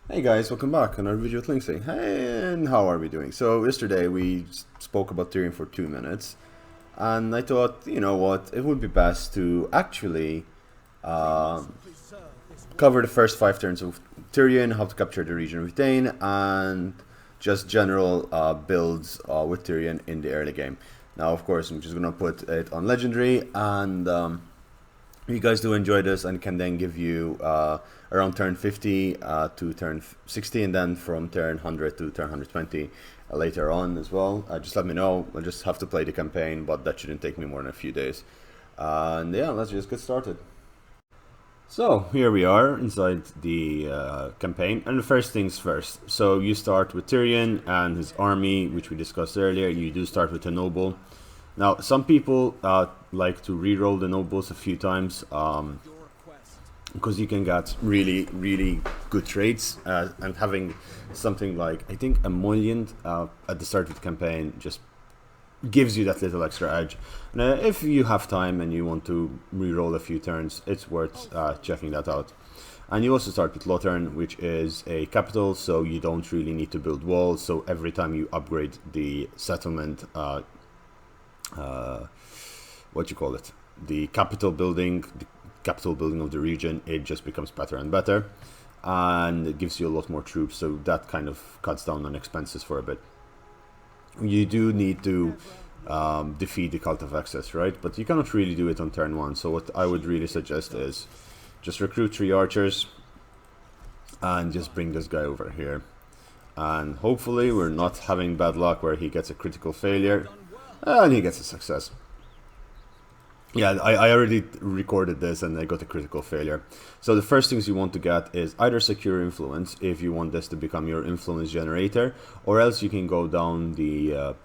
Hey guys, welcome back on our video with Linksy. Hey, and how are we doing? So yesterday we spoke about Tyrion for 2 minutes, and I thought, you know what, it would be best to actually cover the first 5 turns of Tyrion, how to capture the region of Dane, and just general builds with Tyrion in the early game. Now, of course, I'm just gonna put it on legendary, and if you guys do enjoy this, and can then give you around turn 50 to turn 60, and then from turn 100 to turn 120 later on as well. Just let me know. I'll just have to play the campaign, but that shouldn't take me more than a few days. And yeah, let's just get started. So here we are inside the campaign, and the first things first. So you start with Tyrion and his army, which we discussed earlier. You do start with a noble. Now, some people like to re-roll the nobles a few times because you can get really, really good trades. And having something like, I think, a mullion at the start of the campaign just gives you that little extra edge. Now, if you have time and you want to re-roll a few turns, it's worth checking that out. And you also start with Lothern, which is a capital, so you don't really need to build walls. So every time you upgrade the settlement, what you call it, the capital building of the region, it just becomes better and better, and it gives you a lot more troops, so that kind of cuts down on expenses for a bit. You do need to defeat the Cult of Excess, right? But you cannot really do it on turn 1, so what I would really suggest is just recruit 3 archers and just bring this guy over here, and hopefully we're not having bad luck where he gets a critical failure and he gets a success. Yeah, I already recorded this and I got a critical failure. So the first things you want to get is either secure influence if you want this to become your influence generator, or else you can go down the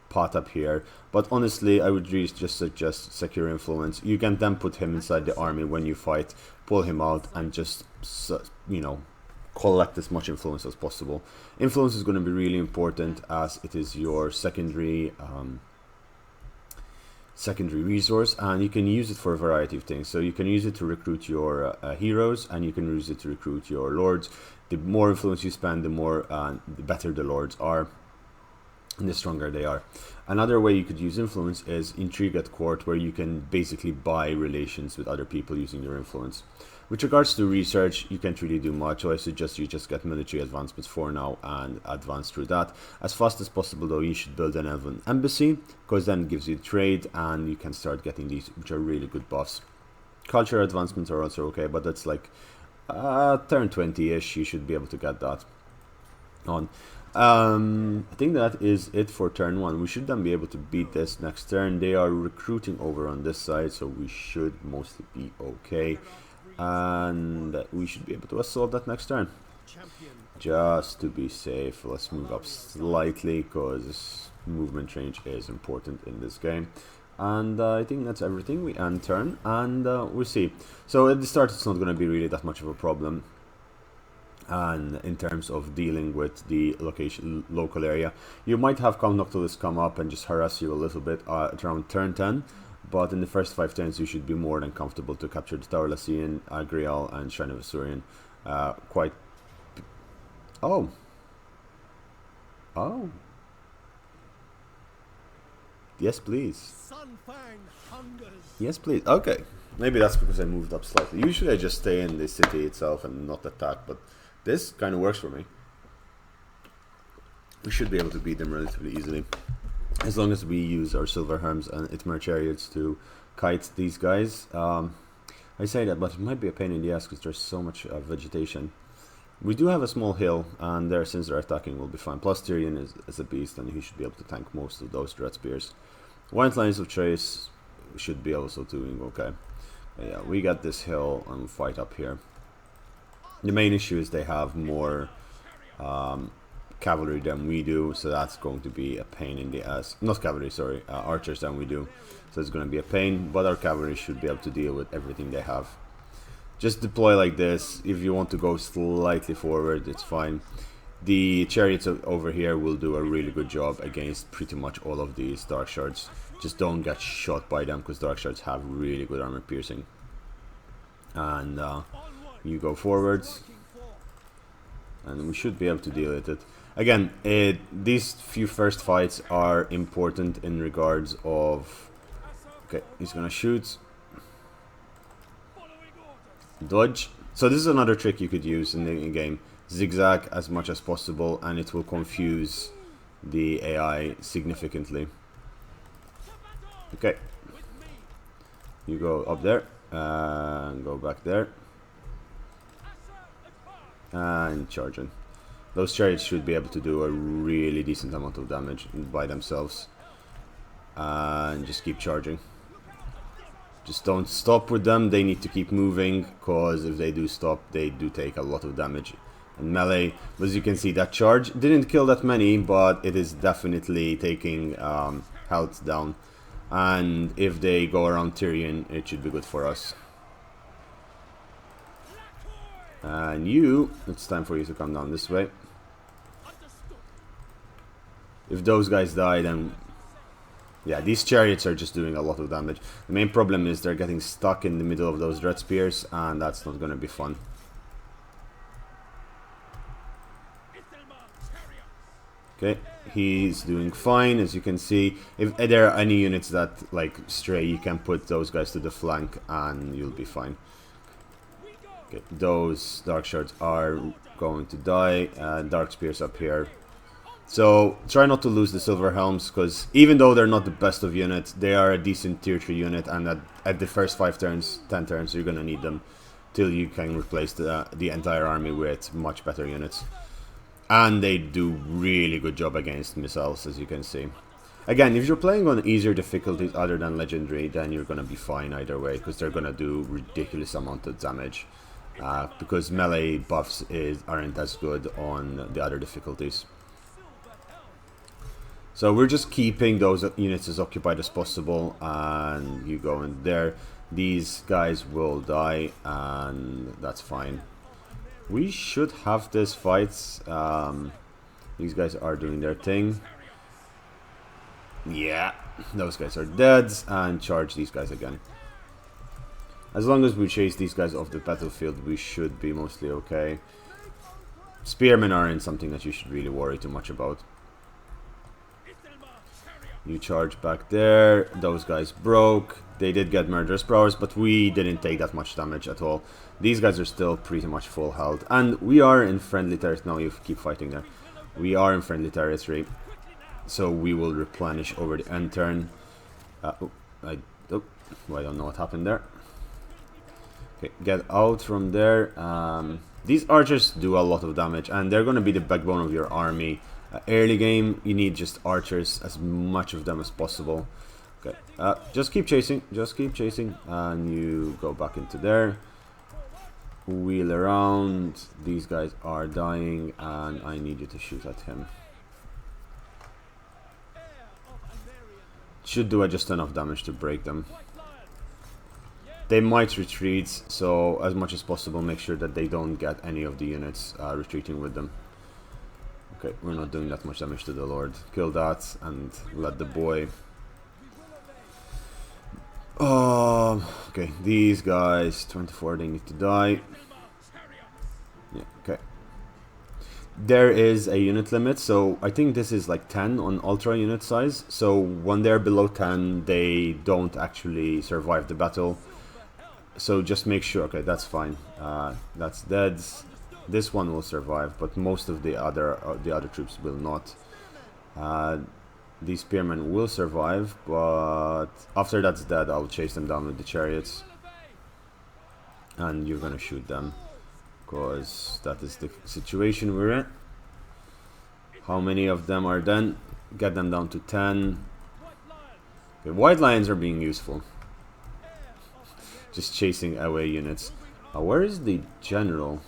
path up here. But honestly, I would really just suggest secure influence. You can then put him inside the army when you fight, pull him out, and just, you know, collect as much influence as possible. Influence is going to be really important as it is your secondary resource, and you can use it for a variety of things. So you can use it to recruit your heroes, and you can use it to recruit your lords. The more influence you spend, the better the lords are, and the stronger they are. Another way you could use influence is intrigue at court, where you can basically buy relations with other people using your influence. With regards to research, you can't really do much, so I suggest you just get military advancements for now and advance through that. As fast as possible though, you should build an embassy, because then it gives you trade and you can start getting these, which are really good buffs. Culture advancements are also okay, but that's like turn 20-ish, you should be able to get that on. I think that is it for turn 1. We should then be able to beat this next turn. They are recruiting over on this side, so we should mostly be okay. And we should be able to assault that next turn. Just to be safe, let's move up slightly, because movement range is important in this game. And I think that's everything. We end turn, and we'll see. So at the start, it's not going to be really that much of a problem. And in terms of dealing with the local area, you might have Count Noctilus come up and just harass you a little bit around turn 10. But in the first 5 turns, you should be more than comfortable to capture the Tower Lycian, Agriel, and Shrine of Asurian. Quite. Oh. Oh. Yes, please. Yes, please. Okay. Maybe that's because I moved up slightly. Usually I just stay in the city itself and not attack, but this kind of works for me. We should be able to beat them relatively easily, as long as we use our Silver Herms and Itmar Chariots to kite these guys. I say that, but it might be a pain in the ass because there's so much vegetation. We do have a small hill, and there, since they're attacking, we'll be fine. Plus Tyrion is a beast, and he should be able to tank most of those Dread Spears. White Lines of Trace should be also doing okay. Yeah, we got this hill and fight up here. The main issue is they have more cavalry than we do, so that's going to be a pain in the ass. Not cavalry, sorry, archers than we do, so it's going to be a pain, but our cavalry should be able to deal with everything they have. Just deploy like this. If you want to go slightly forward, it's fine. The chariots over here will do a really good job against pretty much all of these dark shards. Just don't get shot by them, because dark shards have really good armor piercing. And you go forwards. and we should be able to deal with it. Again, these few first fights are important in regards of... Okay, he's gonna shoot. Dodge. So this is another trick you could use in the game. Zigzag as much as possible, and it will confuse the AI significantly. Okay. You go up there, and go back there. And charging. Those chariots should be able to do a really decent amount of damage by themselves. And just keep charging. Just don't stop with them, they need to keep moving, because if they do stop, they do take a lot of damage. And melee, as you can see, that charge didn't kill that many, but it is definitely taking health down. And if they go around Tyrion, it should be good for us. And you, it's time for you to come down this way. If those guys die, then... Yeah, these chariots are just doing a lot of damage. The main problem is they're getting stuck in the middle of those dread spears, and that's not going to be fun. Okay, he's doing fine, as you can see. If there are any units that like stray, you can put those guys to the flank, and you'll be fine. Okay, those dark shards are going to die. Dark spears up here. So try not to lose the silver helms, because even though they're not the best of units, they are a decent tier 3 unit, and at the first 5 turns, 10 turns, you're gonna need them till you can replace the entire army with much better units. And they do really good job against missiles, as you can see. Again, if you're playing on easier difficulties other than legendary, then you're gonna be fine either way, because they're gonna do ridiculous amount of damage. Because melee buffs aren't as good on the other difficulties. So we're just keeping those units as occupied as possible, and you go in there. These guys will die, and that's fine. We should have this fight. These guys are doing their thing. Yeah, those guys are dead, and charge these guys again. As long as we chase these guys off the battlefield, we should be mostly okay. Spearmen aren't something that you should really worry too much about. You charge back there. Those guys broke. They did get Murderous Prowess, but we didn't take that much damage at all. These guys are still pretty much full health. And we are in friendly territory. No, you keep fighting there. We are in friendly territory. So we will replenish over the end turn. I don't know what happened there. Okay, get out from there. These archers do a lot of damage, and they're going to be the backbone of your army. Early game, you need just archers, as much of them as possible. Okay, just keep chasing, and you go back into there. Wheel around. These guys are dying, and I need you to shoot at him. Should do just enough damage to break them. They might retreat, so as much as possible, make sure that they don't get any of the units retreating with them. Okay, we're not doing that much damage to the Lord. Kill that and let the boy... okay, these guys, 24, they need to die. Yeah, okay. There is a unit limit, so I think this is like 10 on ultra unit size. So when they're below 10, they don't actually survive the battle. So just make sure, okay, that's fine. That's dead. This one will survive, but most of the other troops will not. These spearmen will survive, but after that's dead, I'll chase them down with the chariots. And you're gonna shoot them, because that is the situation we're in. How many of them are then? Get them down to 10. Okay, white lions are being useful. Just chasing away units. Where is the general?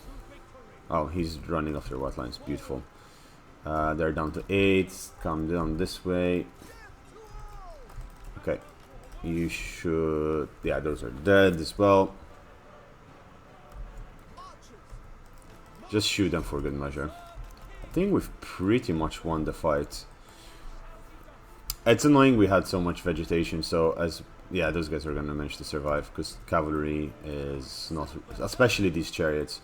Oh, he's running after white lions. Beautiful. They're down to 8. Come down this way. Okay. You should... Yeah, those are dead as well. Just shoot them for good measure. I think we've pretty much won the fight. It's annoying we had so much vegetation, so as... Yeah, those guys are going to manage to survive, because cavalry is not... Especially these chariots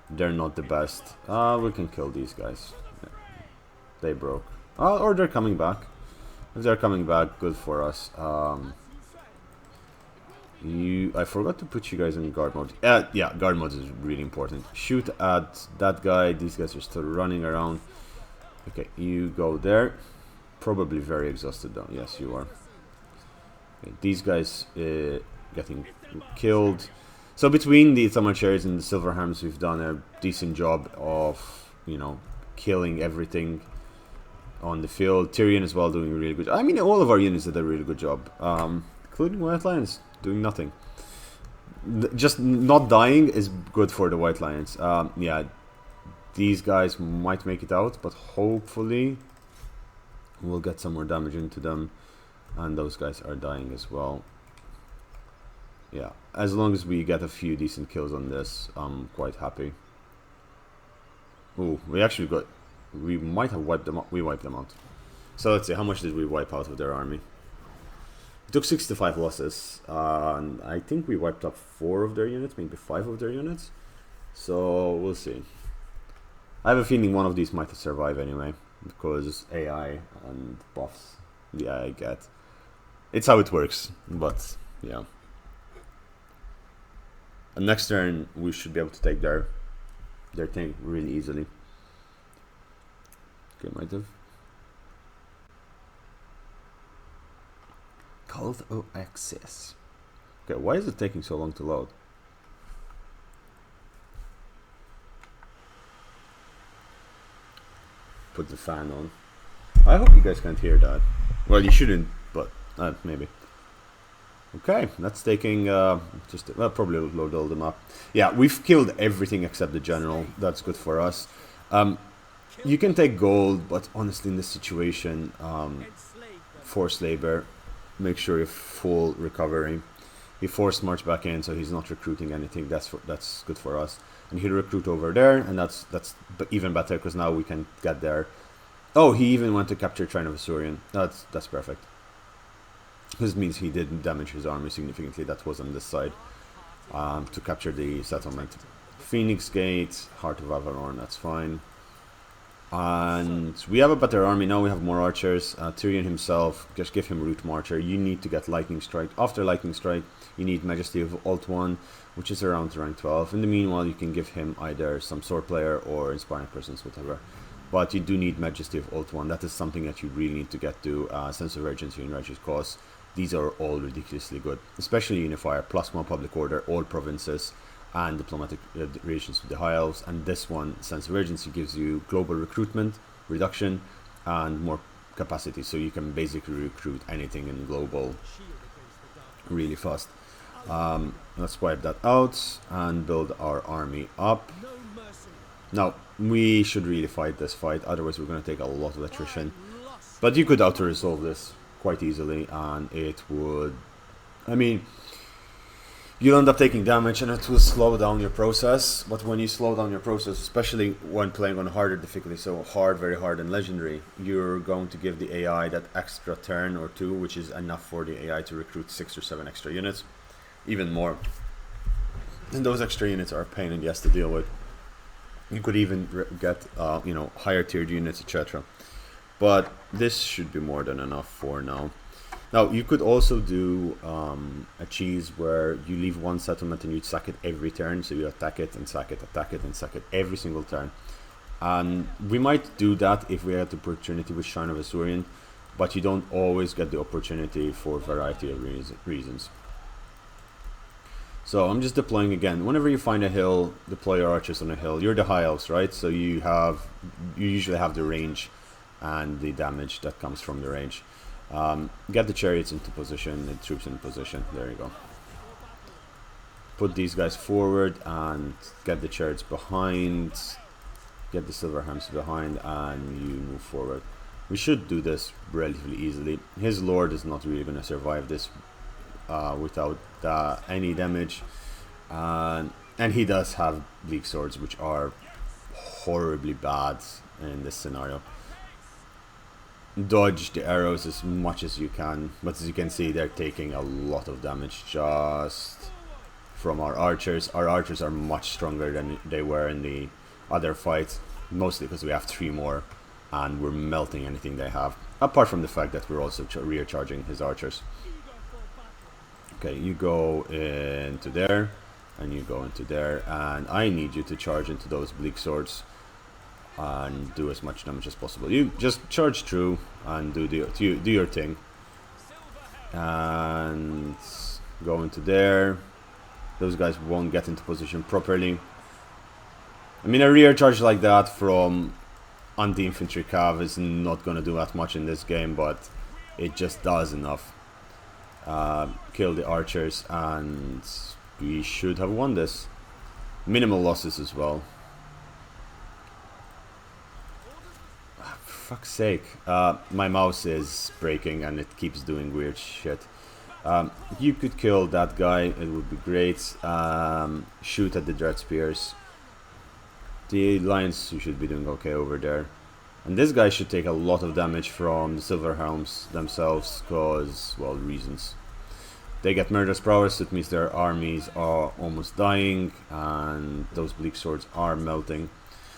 They're not the best. We can kill these guys. Yeah. They broke. Or they're coming back. If they're coming back, good for us. I forgot to put you guys in guard mode. Yeah, guard mode is really important. Shoot at that guy. These guys are still running around. Okay, you go there. Probably very exhausted though. Yes, you are. Okay, these guys getting killed. So between the Summer Cherries and the Silver Hams, we've done a decent job of, you know, killing everything on the field. Tyrion as well doing a really good job. I mean, all of our units did a really good job, including White Lions doing nothing. Just not dying is good for the White Lions. Yeah, these guys might make it out, but hopefully we'll get some more damage into them. And those guys are dying as well. Yeah, as long as we get a few decent kills on this, I'm quite happy. Ooh, we might have wiped them out. We wiped them out. So let's see, how much did we wipe out of their army? We took 65 losses, and I think we wiped up 4 of their units, maybe 5 of their units. So we'll see. I have a feeling one of these might survive anyway, because AI and buffs the AI get. It's how it works, but yeah. And next turn we should be able to take their thing really easily. Okay, might have. Cult of Access. Okay, why is it taking so long to load? Put the fan on. I hope you guys can't hear that. Well, you shouldn't, but maybe. Okay, that's taking probably load all them up. Yeah, we've killed everything except the general. That's good for us. You can take gold, but honestly, in this situation, forced labor. Make sure you have full recovery. He forced march back in, so he's not recruiting anything. That's good for us. And he'll recruit over there, and that's even better because now we can get there. Oh, he even went to capture Shrine of Asuryan. That's perfect. This means he didn't damage his army significantly. That was on this side to capture the settlement. Phoenix Gate, Heart of Avalon. That's fine. And we have a better army now. We have more archers. Tyrion himself, just give him Root Marcher. You need to get Lightning Strike. After Lightning Strike, you need Majesty of Alt 1, which is around rank 12. In the meanwhile, you can give him either some Sword Player or Inspiring Presence, whatever. But you do need Majesty of Alt 1. That is something that you really need to get to. Sense of Urgency and Righteous Cause. These are all ridiculously good. Especially Unifier, plus more Public Order, all provinces, and diplomatic relations with the High Elves. And this one, Sense of Urgency, gives you global recruitment reduction and more capacity, so you can basically recruit anything in global really fast. Let's wipe that out and build our army up. Now we should really fight this fight, otherwise we're going to take a lot of attrition, but you could auto-resolve this quite easily, and it would, I mean, you'll end up taking damage and it will slow down your process. But when you slow down your process, especially when playing on harder difficulty, so hard, very hard and legendary, you're going to give the AI that extra turn or two, which is enough for the AI to recruit 6 or 7 extra units, even more. And those extra units are a pain in the ass to deal with. You could even get you know, higher tiered units, etc. But this should be more than enough for now. Now, you could also do a cheese where you leave one settlement and you sack it every turn. So you attack it and sack it, attack it and sack it every single turn. And we might do that if we had the opportunity with Shrine of Asuryan, but you don't always get the opportunity for a variety of reasons. So I'm just deploying again. Whenever you find a hill, deploy your archers on a hill. You're the High Elves, right? So you usually have the range and the damage that comes from the range. Get the chariots into position, the troops in position. There you go. Put these guys forward and get the chariots behind. Get the silver hams behind, and you move forward. We should do this relatively easily. His lord is not really going to survive this without any damage, and he does have bleak swords, which are horribly bad in this scenario. Dodge the arrows as much as you can, but as you can see, they're taking a lot of damage. Just from our archers. Our archers are much stronger than they were in the other fights, mostly because we have 3 more and we're melting anything they have, apart from the fact that we're also recharging his archers. Okay, you go into there and you go into there, and I need you to charge into those bleak swords and do as much damage as possible. You just charge through and do your thing and go into there. Those guys won't get into position properly. I mean, a rear charge like that from anti-infantry cav is not going to do that much in this game, but it just does enough. Kill the archers and we should have won this. Minimal losses as well. For fuck's sake. My mouse is breaking and it keeps doing weird shit. You could kill that guy, it would be great. Shoot at the dread spears. The lions, you should be doing okay over there. And this guy should take a lot of damage from the silver helms themselves, cause, well, reasons. They get murderous prowess, it means their armies are almost dying, and those bleak swords are melting.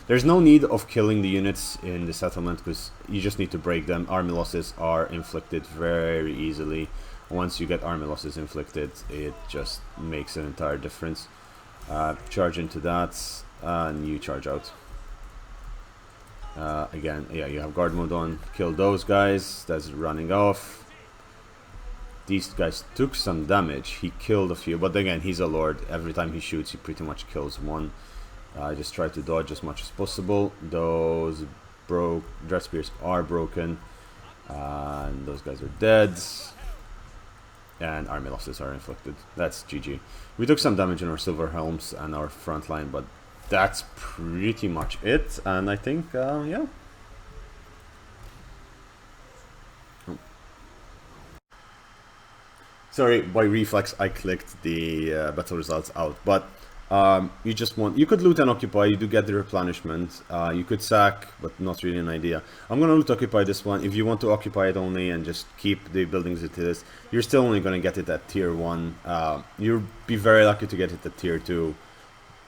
There's no need of killing the units in the settlement, because you just need to break them. Army losses are inflicted very easily. Once you get army losses inflicted, it just makes an entire difference. Charge into that, and you charge out. Again, yeah, you have guard mode on. Kill those guys. That's running off. These guys took some damage. He killed a few, but again, he's a lord. Every time he shoots, he pretty much kills one. Just try to dodge as much as possible. Those dread spears are broken, and those guys are dead. And army losses are inflicted. That's GG. We took some damage in our silver helms and our front line, but that's pretty much it. And I think, yeah. Sorry, by reflex I clicked the battle results out, but you could loot and occupy. You do get the replenishment. You could sack, but not really an idea. I'm gonna loot occupy this one. If you want to occupy it only and just keep the buildings it is, you're still only gonna get it at tier 1. You'll be very lucky to get it at tier 2.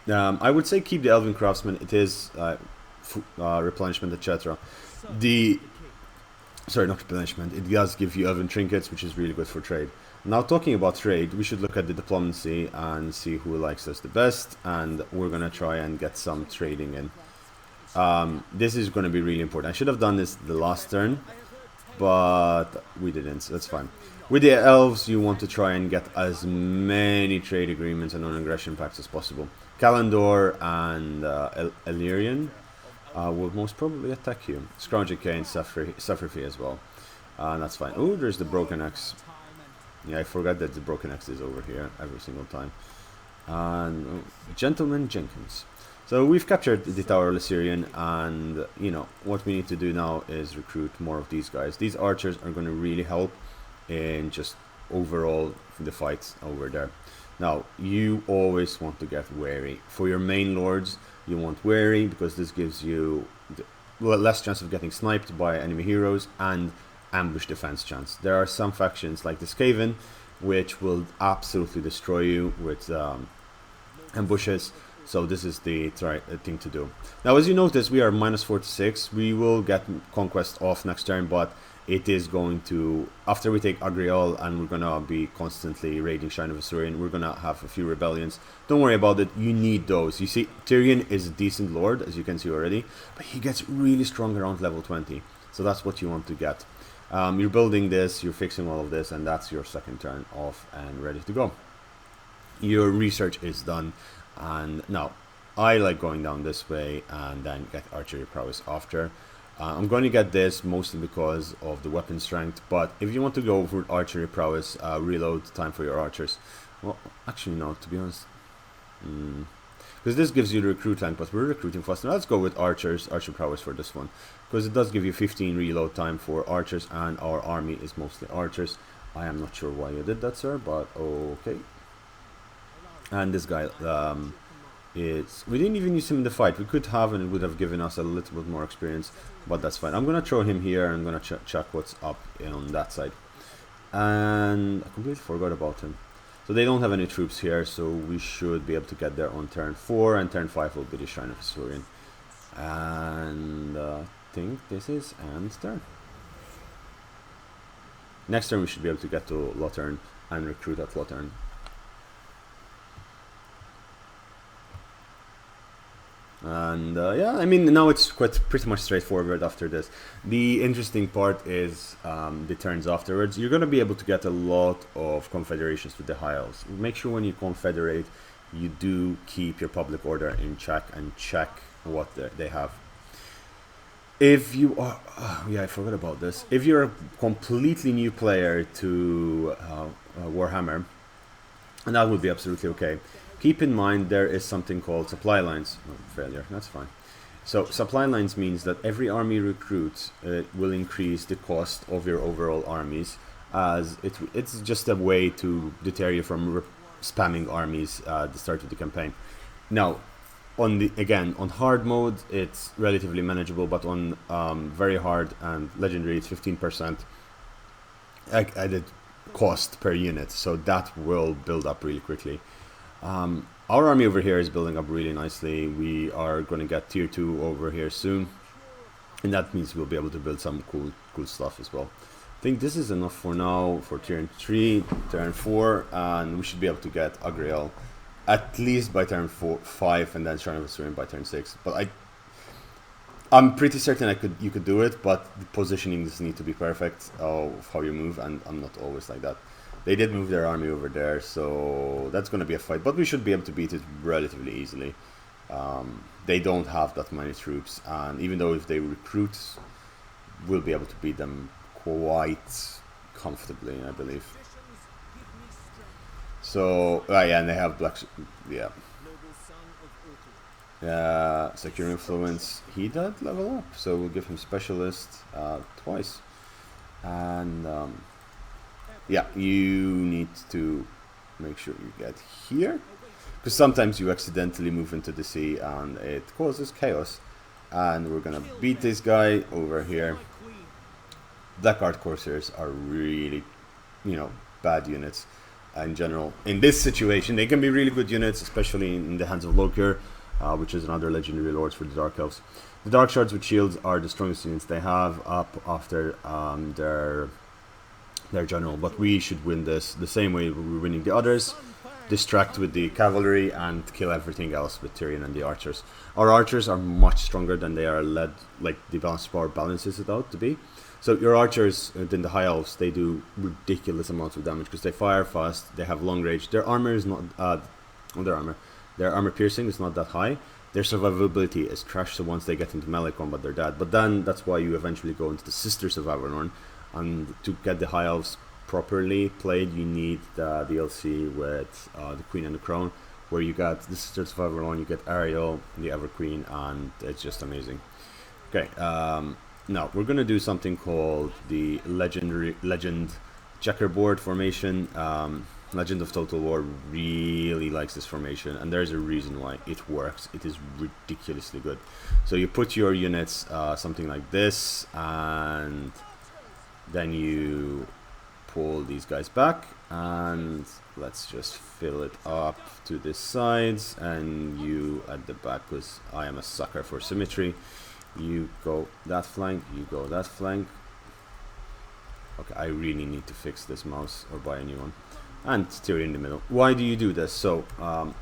I would say keep the Elven Craftsman. It is replenishment, etc. Sorry, not replenishment. It does give you Elven Trinkets, which is really good for trade. Now, talking about trade, we should look at the diplomacy and see who likes us the best, and we're gonna try and get some trading in. This is gonna be really important. I should have done this the last turn, but we didn't, so that's fine. With the elves, you want to try and get as many trade agreements and non-aggression pacts as possible. Kalandor and Illyrian will most probably attack you. Scrounging Cane, Sufferfee as well. That's fine. Oh, there's the Broken Axe. Yeah, I forgot that the Broken Axe is over here every single time. And Gentleman Jenkins. So we've captured the Tower of Lysyrian, and you know what we need to do now is recruit more of these guys. These archers are going to really help in just overall the fights over there. Now, you always want to get wary. For your main lords, you want wary because this gives you less chance of getting sniped by enemy heroes and ambush defense chance. There are some factions like the Skaven which will absolutely destroy you with ambushes, so this is the thing to do. Now, as you notice, we are -46. We will get conquest off next turn, but it is going to, after we take Agriol and we're gonna be constantly raiding Shrine of Asuryan, we're gonna have a few rebellions. Don't worry about it, you need those. You see, Tyrion is a decent lord, as you can see already, but he gets really strong around level 20, so that's what you want to get. You're building this, you're fixing all of this, and that's your second turn off and ready to go. Your research is done, and now I like going down this way and then get Archery Prowess after. I'm going to get this mostly because of the weapon strength, but if you want to go for Archery Prowess, reload time for your archers. Well, actually no, to be honest. Because this gives you the recruit tank, but we're recruiting faster. Let's go with Archer Prowess for this one, because it does give you 15 reload time for archers, and our army is mostly archers. I am not sure why you did that, sir, but okay. And this guy, we didn't even use him in the fight. We could have, and it would have given us a little bit more experience, but that's fine. I'm gonna throw him here, and I'm gonna check what's up on that side. And I completely forgot about him. So So they don't have any troops here, so we should be able to get there on turn 4, and turn 5 will be the Shrine of Historian. And I think this is end turn. Next turn we should be able to get to Lothern and recruit at Lothern. And yeah, I mean, now it's pretty much straightforward after this. The interesting part is the turns afterwards. You're going to be able to get a lot of confederations with the High Elves. Make sure when you confederate, you do keep your public order in check and check what they have. If you are, yeah, I forgot about this. If you're a completely new player to Warhammer, and that would be absolutely okay. Keep in mind there is something called supply lines. Oh, failure, that's fine. So supply lines means that every army recruit will increase the cost of your overall armies, as it's just a way to deter you from spamming armies at the start of the campaign. Now, on hard mode it's relatively manageable, but on very hard and legendary it's 15% added cost per unit, so that will build up really quickly. Our army over here is building up really nicely. We are going to get tier 2 over here soon, and that means we'll be able to build some cool stuff as well. I think this is enough for now for turn 3, turn 4, and we should be able to get Agriel at least by turn 5, and then Shrine of Historian by turn 6. But I'm pretty certain you could do it, but the positionings need to be perfect of how you move, and I'm not always like that. They did move their army over there, so that's going to be a fight, but we should be able to beat it relatively easily. They don't have that many troops, and even though if they recruit, we'll be able to beat them quite comfortably, I believe. So, yeah, and they have Secure Influence. He did level up, so we'll give him Specialist twice. And yeah, you need to make sure you get here, because sometimes you accidentally move into the sea and it causes chaos. And we're gonna beat this guy over here. Blackguard Corsairs are really, bad units in general. In this situation, they can be really good units, especially in the hands of Lokir, which is another legendary lords for the Dark Elves. The Dark Shards with shields are the strongest units they have up after their general, but we should win this the same way we're winning the others. Distract with the cavalry and kill everything else with Tyrion and the archers. Our archers are much stronger than they are led, like the balanced power balances it out to be. So your archers, then the High Elves, they do ridiculous amounts of damage because they fire fast, they have long range. Their armor is not, their armor piercing is not that high. Their survivability is trash, so once they get into melee combat they're dead. But then that's why you eventually go into the Sisters of Avernorn. And to get the High Elves properly played, you need the DLC with the Queen and the Crown, where you got the Sisters of Avernorn, you get Ariel, the Ever Queen, and it's just amazing. Okay, now we're gonna do something called the Legend Checkerboard formation. Legend of Total War really likes this formation, and there's a reason why it works. It is ridiculously good. So you put your units something like this, and then you pull these guys back, and let's just fill it up to the sides, and you at the back, because I am a sucker for symmetry. You go that flank, you go that flank. Okay, I really need to fix this mouse or buy a new one. And Tyrion in the middle. Why do you do this? So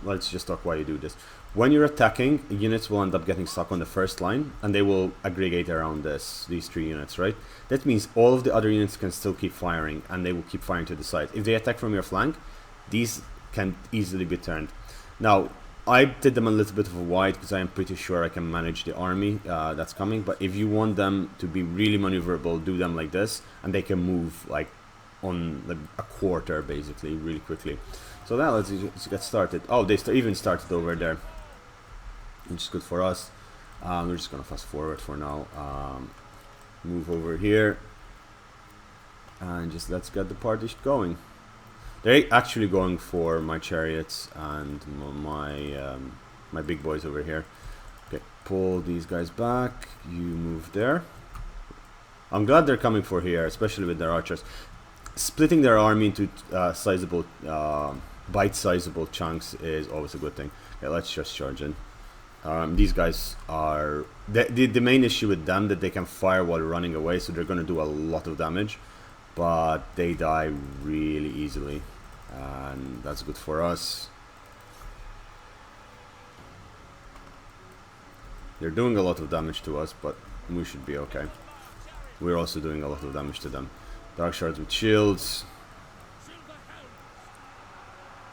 let's just talk why you do this. When you're attacking, units will end up getting stuck on the first line, and they will aggregate around these 3 units, right? That means all of the other units can still keep firing, and they will keep firing to the side. If they attack from your flank, these can easily be turned. Now, I did them a little bit of a wide because I am pretty sure I can manage the army that's coming. But if you want them to be really maneuverable, do them like this, and they can move like on like a quarter basically, really quickly. So now let's get started. Oh, they even started over there, which is good for us. We're just gonna fast forward for now. Move over here, and just let's get the party going. They're actually going for my chariots and my big boys over here. Okay, pull these guys back. You move there. I'm glad they're coming for here, especially with their archers. Splitting their army into sizable bite-sizable chunks is always a good thing. Okay, let's just charge in. These guys are... The main issue with them that they can fire while running away, so they're going to do a lot of damage. But they die really easily. And that's good for us. They're doing a lot of damage to us, but we should be okay. We're also doing a lot of damage to them. Dark Shards with shields.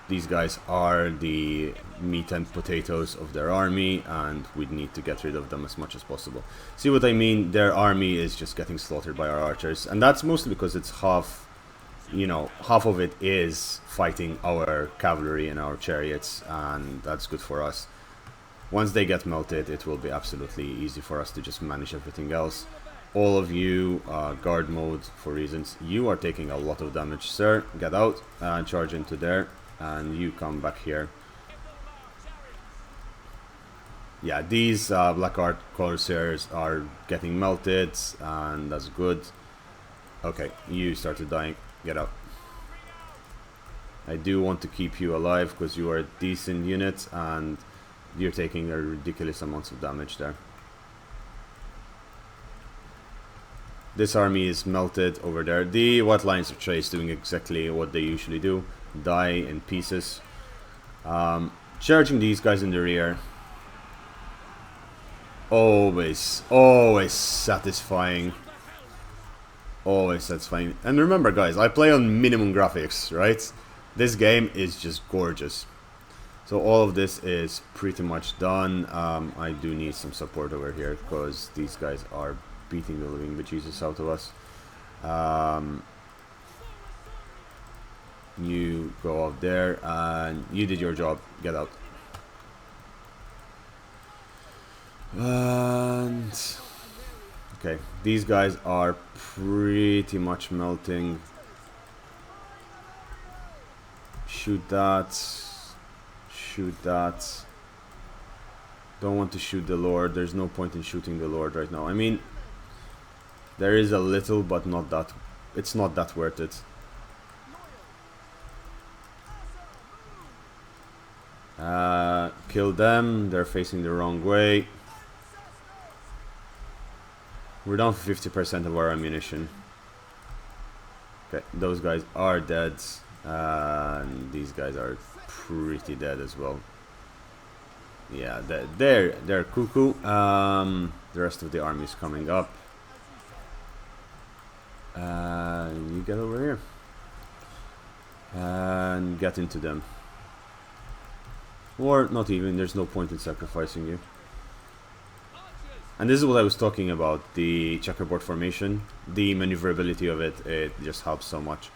These guys are the meat and potatoes of their army, and we need to get rid of them as much as possible. See what I mean? Their army is just getting slaughtered by our archers, and that's mostly because it's half, you know, half of it is fighting our cavalry and our chariots, and that's good for us. Once they get melted, it will be absolutely easy for us to just manage everything else. All of you, guard mode for reasons. You are taking a lot of damage, sir. Get out and charge into there. And you come back here. Yeah, these Black Art Corsairs are getting melted, and that's good. Okay, you started dying. Get out. I do want to keep you alive because you are a decent unit, and you're taking a ridiculous amounts of damage there. This army is melted over there. The White Lions of Trace doing exactly what they usually do. Die in pieces. Charging these guys in the rear. Always satisfying. Always satisfying. And remember, guys, I play on minimum graphics, right? This game is just gorgeous. So all of this is pretty much done. I do need some support over here because these guys are beating the living bejesus out of us. You go up there and you did your job. Get out. And okay, these guys are pretty much melting. Shoot that. Shoot that. Don't want to shoot the Lord. There's no point in shooting the Lord right now. I mean, there is a little, but not that. It's not that worth it. Kill them. They're facing the wrong way. We're down for 50% of our ammunition. Okay, those guys are dead. And these guys are pretty dead as well. Yeah, they're cuckoo. The rest of the army is coming up. You get over here. And get into them. Or not even, there's no point in sacrificing you. And this is what I was talking about, the checkerboard formation. The maneuverability of it, it just helps so much.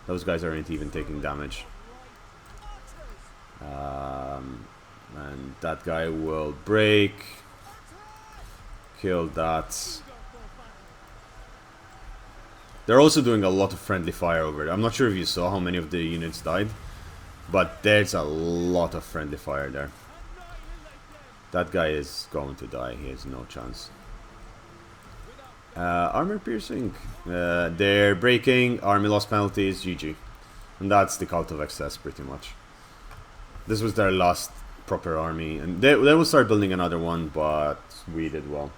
Those guys aren't even taking damage. And that guy will break. Kill that. They're also doing a lot of friendly fire over there. I'm not sure if you saw how many of the units died. But there's a lot of friendly fire there. That guy is going to die. He has no chance. Armor piercing. They're breaking. Army loss penalties. GG. And that's the cult of excess pretty much. This was their last proper army. And they will start building another one, but we did well.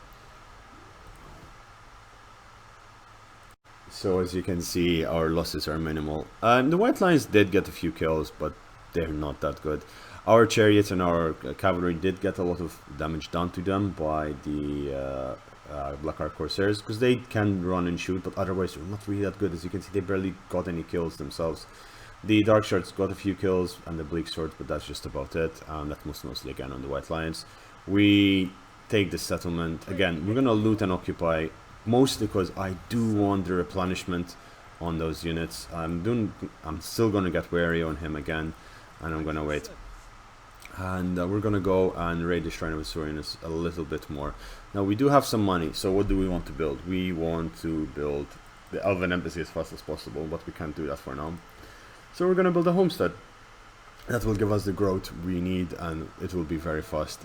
So as you can see, our losses are minimal. The White Lions did get a few kills, but they're not that good. Our chariots and our cavalry did get a lot of damage done to them by the Black Ark Corsairs, because they can run and shoot, but otherwise they're not really that good. As you can see, they barely got any kills themselves. The Dark Shards got a few kills, and the Bleak Swords, but that's just about it. And that was mostly again on the White Lions. We take the settlement. Again, we're gonna loot and occupy, mostly because I do want the replenishment on those units. I'm still gonna get wary on him again, and I'm gonna wait. And we're gonna go and raid the Shrine of Asurinus a little bit more. Now we do have some money, so what do we want to build? We want to build the Elven Embassy as fast as possible, but we can't do that for now. So we're gonna build a homestead. That will give us the growth we need, and it will be very fast.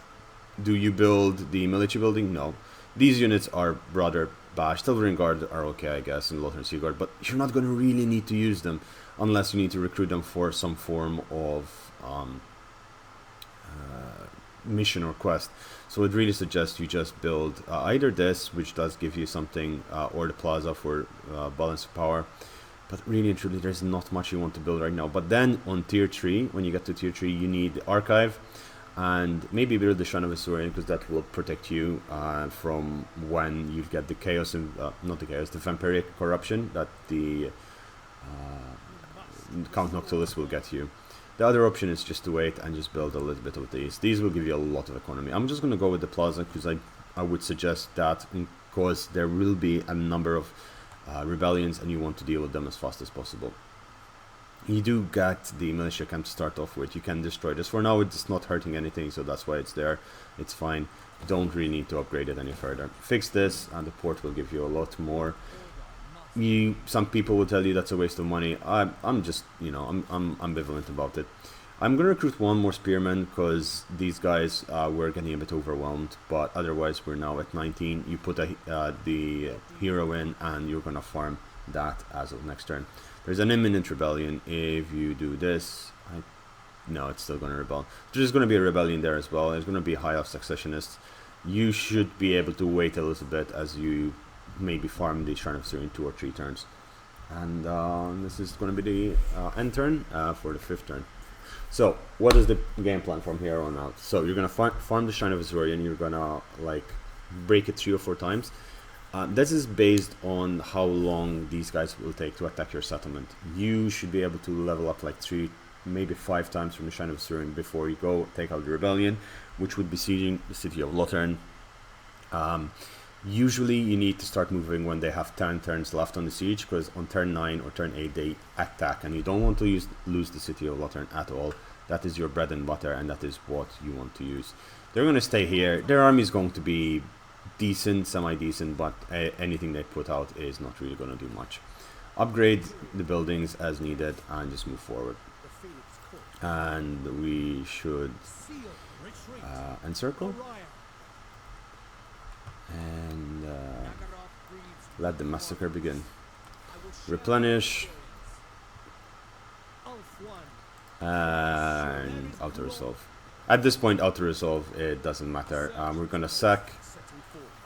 Do you build the military building? No. These units are rather Bash. Tilbury Guard are okay, I guess, and Lothar Sea Guard, but you're not going to really need to use them unless you need to recruit them for some form of mission or quest. So I'd really suggest you just build either this, which does give you something, or the Plaza for balance of power. But really and truly, there's not much you want to build right now. But then on tier 3, when you get to tier 3, you need the Archive, and maybe build the Shrine of Isurian, because that will protect you from when you get the Chaos, and not the Chaos, the Vampiric Corruption that the Count Noctilus will get you. The other option is just to wait and just build a little bit of these. These will give you a lot of economy. I'm just going to go with the Plaza, because I would suggest that, because there will be a number of rebellions and you want to deal with them as fast as possible. You do get the militia camp to start off with. You can destroy this. For now it's not hurting anything, so that's why it's there. It's fine. Don't really need to upgrade it any further. Fix this and the port will give you a lot more. Some people will tell you that's a waste of money. I'm just, you know, I'm ambivalent about it. I'm gonna recruit one more spearman, because these guys were getting a bit overwhelmed, but otherwise we're now at 19. You put the hero in and you're gonna farm that as of next turn. There's an imminent rebellion. If you do this, no, it's still gonna rebel. There's gonna be a rebellion there as well. There's gonna be high off successionists. You should be able to wait a little bit as you maybe farm the Shrine of Isurian 2 or 3 turns. And this is going to be the end turn for the 5th turn. So what is the game plan from here on out? So you're going to farm the Shrine of Isurian. You're going to like break it 3 or 4 times. This is based on how long these guys will take to attack your settlement. You should be able to level up like 3, maybe 5 times from the Shrine of Isurian before you go take out the rebellion, which would be sieging the city of Lothern. Usually you need to start moving when they have 10 turns left on the siege, because on turn 9 or turn 8 they attack, and you don't want to lose the city of Lothern at all. That is your bread and butter, and that is what you want to use. They're going to stay here. Their army is going to be decent, semi-decent, but anything they put out is not really going to do much. Upgrade the buildings as needed and just move forward. And we should encircle and let the massacre begin. Replenish and auto-resolve. At this point, auto-resolve, it doesn't matter. We're gonna sack,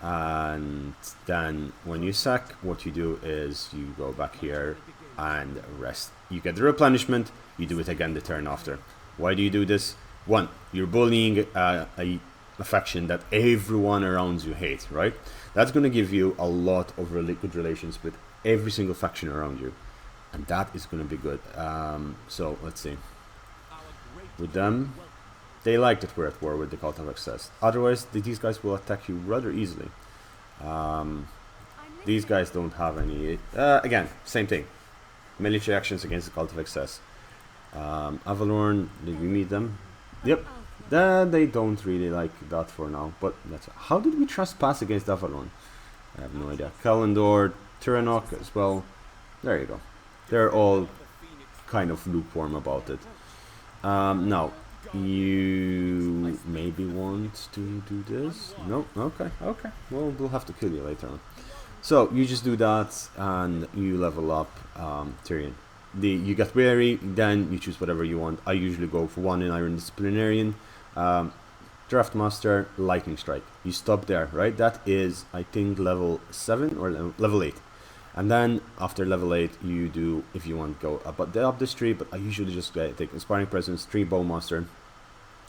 and then when you sack, what you do is you go back here and rest. You get the replenishment, you do it again the turn after. Why do you do this? 1, you're bullying a faction that everyone around you hates, right? That's going to give you a lot of really good relations with every single faction around you, and that is going to be good. So let's see. With them, they like that we're at war with the Cult of Excess. Otherwise, these guys will attack you rather easily. These guys don't have any... again, same thing. Military actions against the Cult of Excess. Avalorn, did we meet them? Yep. They don't really like that for now, but that's... How did we trespass against Avalon? I have no idea. Kalendor, Tyrannoc as well. There you go. They're all kind of lukewarm about it. Now, you maybe want to do this? No? Okay, okay. Well, we'll have to kill you later on. So, you just do that, and you level up Tyrion. You get weary, then you choose whatever you want. I usually go for 1 in Iron Disciplinarian. Draft Master, Lightning Strike. You stop there, right? That is, I think, level 7 or level 8. And then after level 8, you do, if you want, go up this tree. But I usually just take Inspiring Presence, 3 Bowmaster,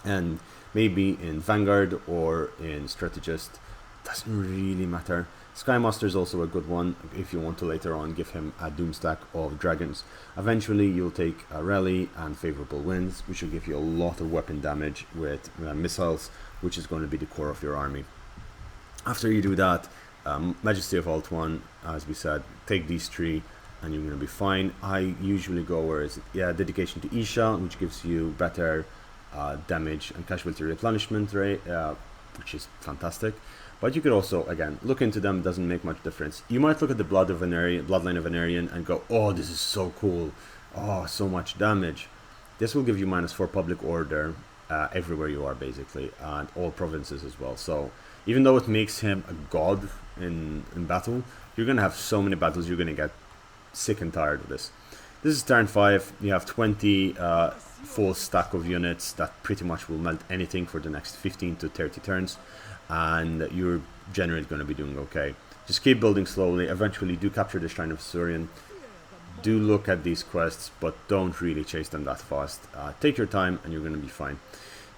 and maybe in Vanguard or in Strategist. Doesn't really matter. Skymaster is also a good one if you want to later on give him a Doomstack of Dragons. Eventually you'll take a Rally and Favorable Winds, which will give you a lot of weapon damage with missiles, which is going to be the core of your army. After you do that, Majesty of Alt 1, as we said, take these 3 and you're going to be fine. I usually go where is it? Yeah, Dedication to Isha, which gives you better damage and casualty replenishment rate, which is fantastic. But you could also, again, look into them. Doesn't make much difference. You might look at the Bloodline of Venerian and go, oh, this is so cool. Oh, so much damage. This will give you -4 public order everywhere you are, basically, and all provinces as well. So even though it makes him a god in battle, you're gonna have so many battles, you're gonna get sick and tired of this. This is turn 5. You have 20 full stack of units that pretty much will melt anything for the next 15 to 30 turns, and you're generally going to be doing okay. Just keep building slowly. Eventually do capture the Shrine of Tyrion. Do look at these quests, but don't really chase them that fast. Take your time and you're going to be fine.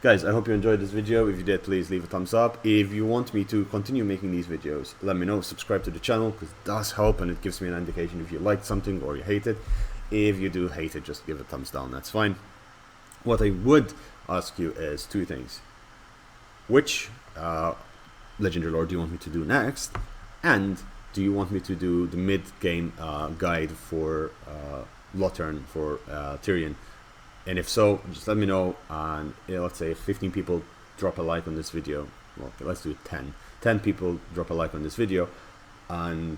Guys, I hope you enjoyed this video. If you did, please leave a thumbs up. If you want me to continue making these videos, let me know. Subscribe to the channel, because it does help and it gives me an indication if you liked something or you hate it. If you do hate it, just give a thumbs down, that's fine. What I would ask you is 2 things. Which Legendary Lord do you want me to do next? And do you want me to do the mid-game guide for Lothern, for Tyrion? And if so, just let me know. And let's say if 15 people drop a like on this video, well, let's do 10. 10 people drop a like on this video, and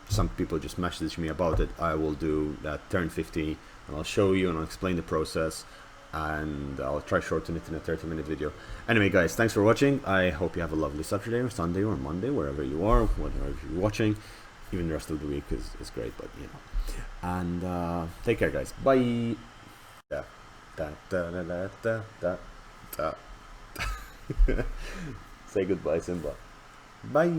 some people just message me about it, I will do that turn 50, and I'll show you and I'll explain the process, and I'll try shorten it in a 30-minute video. Anyway guys, thanks for watching. I hope you have a lovely Saturday or Sunday or Monday, wherever you are, whatever you're watching. Even the rest of the week is great, but you know. And take care guys, bye. Da, da, da, da, da, da, da. Say goodbye, Simba. Bye.